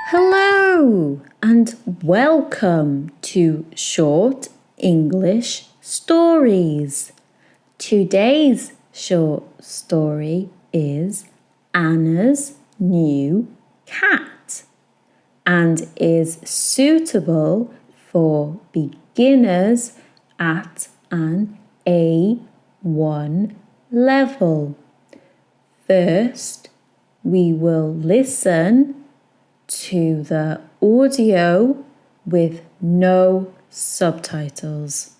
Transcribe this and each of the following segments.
Hello and welcome to Short English Stories. Today's short story is Anna's New Cat and is suitable for beginners at an A1 level. First, we will listen to the audio with no subtitles.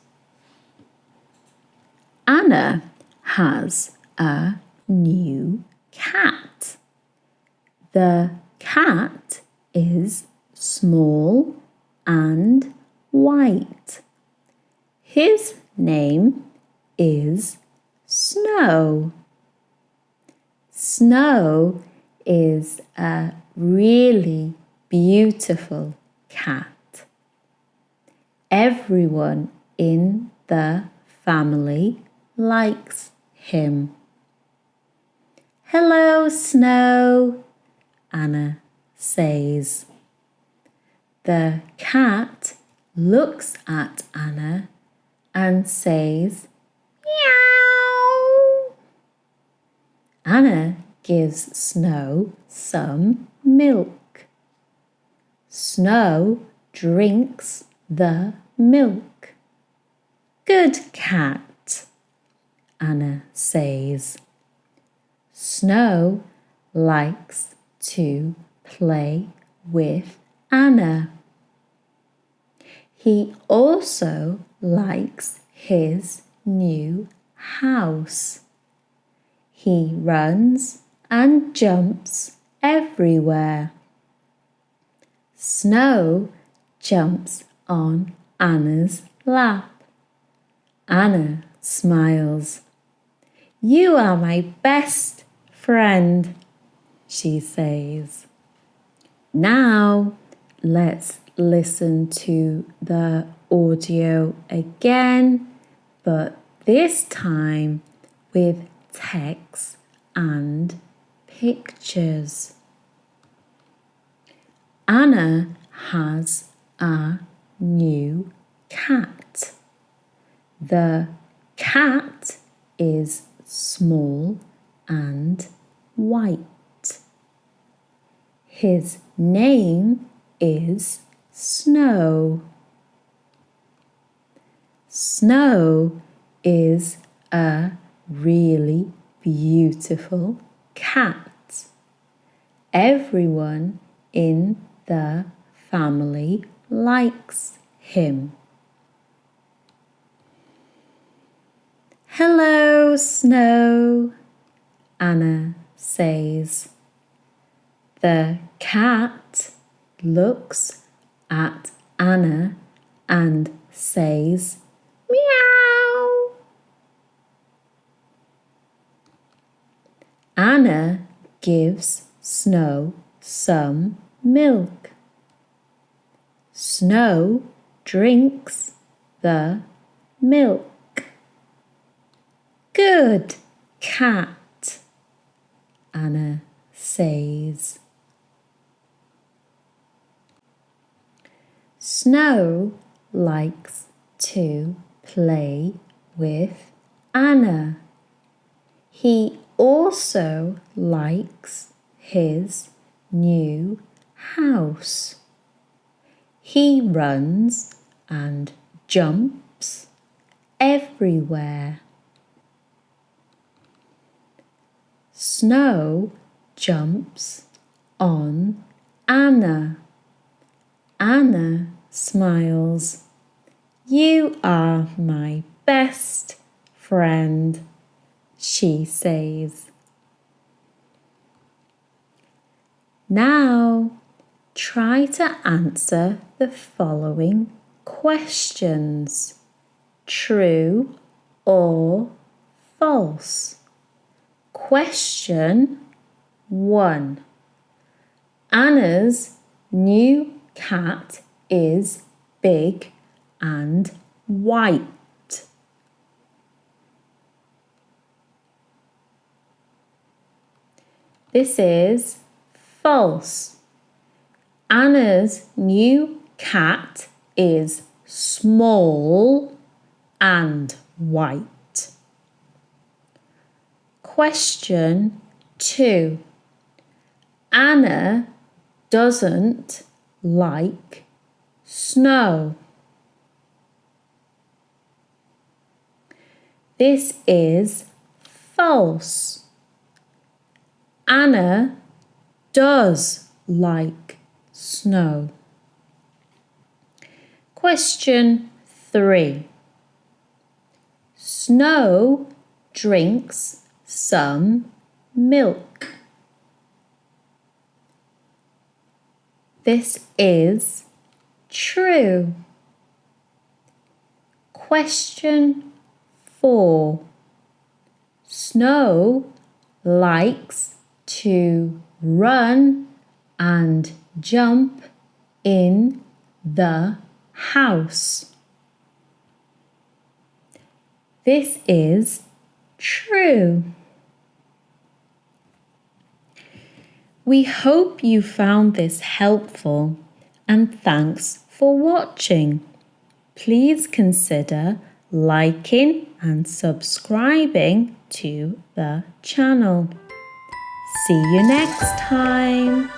Anna has a new cat. The cat is small and white. His name is Snow. Snow is a really beautiful cat. Everyone in the family likes him. Hello, Snow, Anna says. The cat looks at Anna and says, meow. Anna gives Snow some milk. Snow drinks the milk. Good cat, Anna says. Snow likes to play with Anna. He also likes his new house. He runs and jumps everywhere. Snow jumps on Anna's lap. Anna smiles. You are my best friend, she says. Now let's listen to the audio again, but this time with text and pictures. Anna has a new cat. The cat is small and white. His name is Snow. Snow is a really beautiful cat. Everyone in the family likes him. Hello, Snow, Anna says. The cat looks at Anna and says, meow. Anna gives Snow some milk. Snow drinks the milk. Good cat, Anna says. Snow likes to play with Anna. He also likes his new house. He runs and jumps everywhere. Snow jumps on Anna. Anna smiles. You are my best friend, she says. Now, try to answer the following questions. True or false? Question 1. Anna's new cat is big and white. This is false. Anna's new cat is small and white. Question 2. Anna doesn't like snow. This is false. Anna does like snow. Question 3. Snow drinks some milk. This is true. Question 4. Snow likes to run and jump in the house. This is true. We hope you found this helpful and thanks for watching. Please consider liking and subscribing to the channel. See you next time.